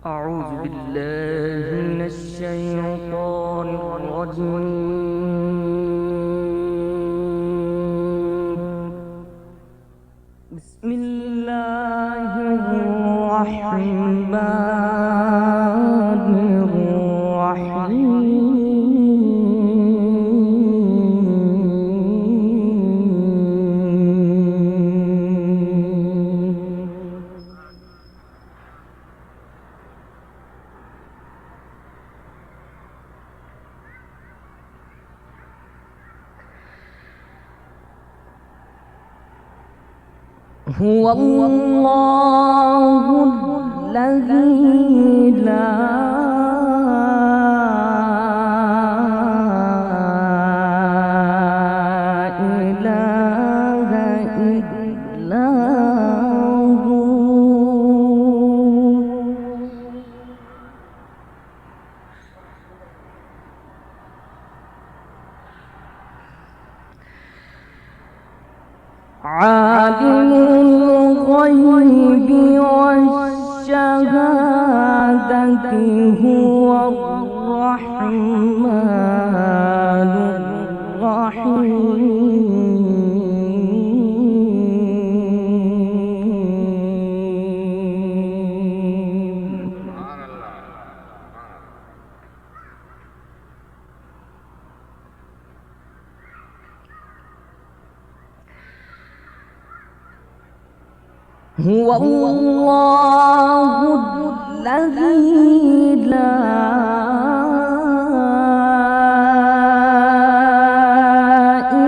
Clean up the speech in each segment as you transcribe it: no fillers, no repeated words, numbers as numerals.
أعوذ بالله من الشيطان الرجيم. بسم الله الرحمن الرحيم. هو الله الذي لا إله إلا هو. عالم الغيب والشهادة هو الرحمن الرحيم. هو الله الذي لا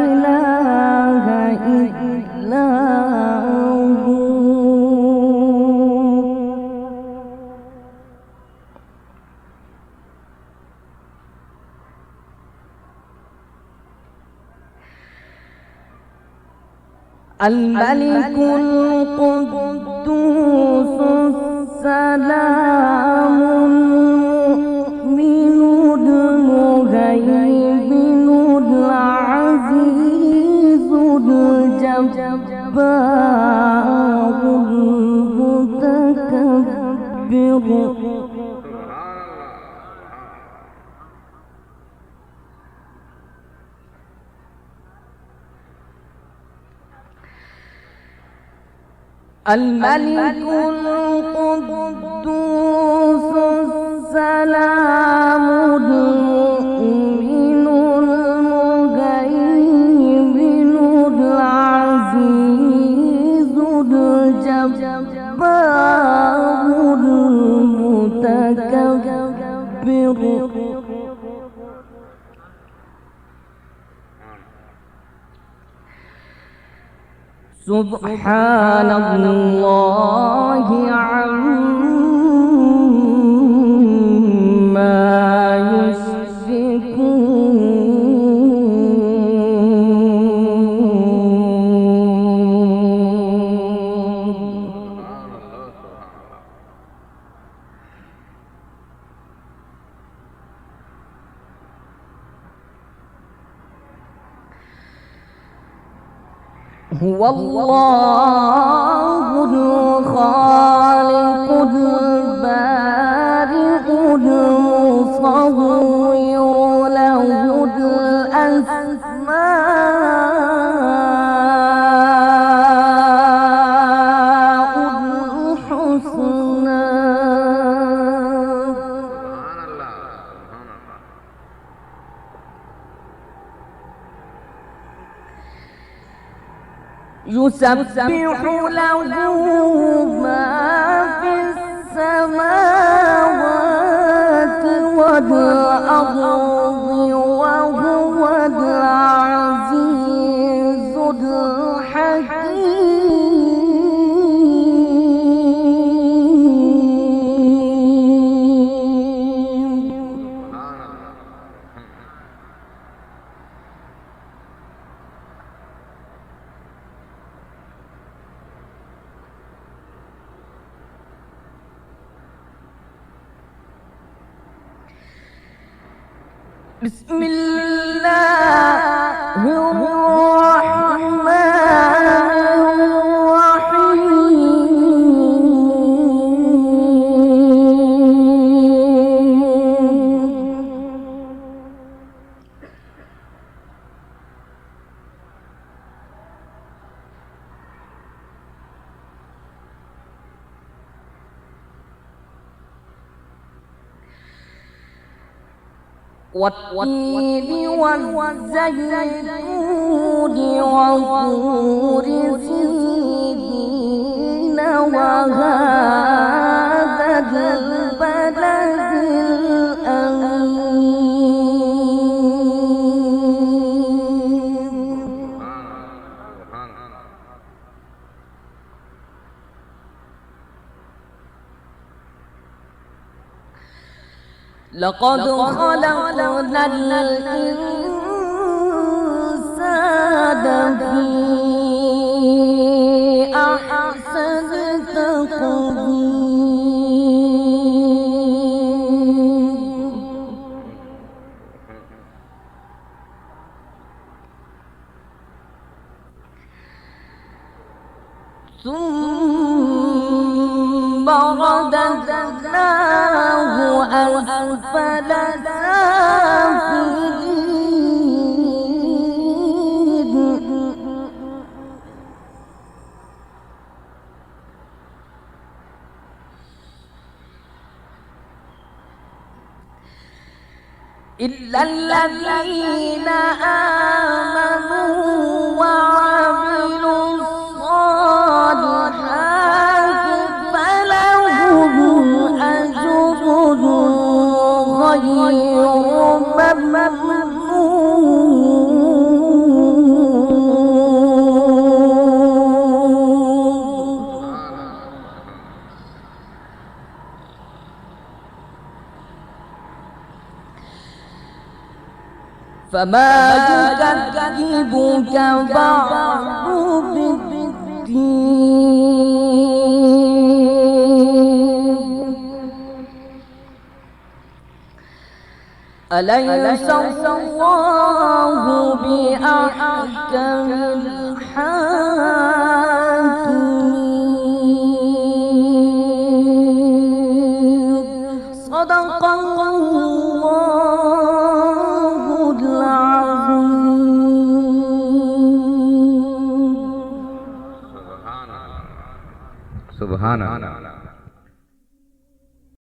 إله إلا هو. الملك القدوس السلام المؤمن المهيمن العزيز الجبار المتكبر. الملك القدوس السلام المؤمن المهيمن العزيز الجبار المتكبر. سبحان الله عما يشركون. هو الله الخالق البارئ المصور له الأسماء الحسنى. يسبح له ما في السماوات والأرض وهو العزيز الحكيم. بسم الله الرحمن الرحيم. والتين والزيتون وطور سينين وهذا البلد لقد خلقنا الإنسان في أحسن تقويم ثم رددناه أسفل سافلين إلا الذين آمنوا وعملوا الصالحات فلهم أجر غير ممنون فما يكذبك بعد بالدين أليس الله بأحكم الحاكمين صدق الله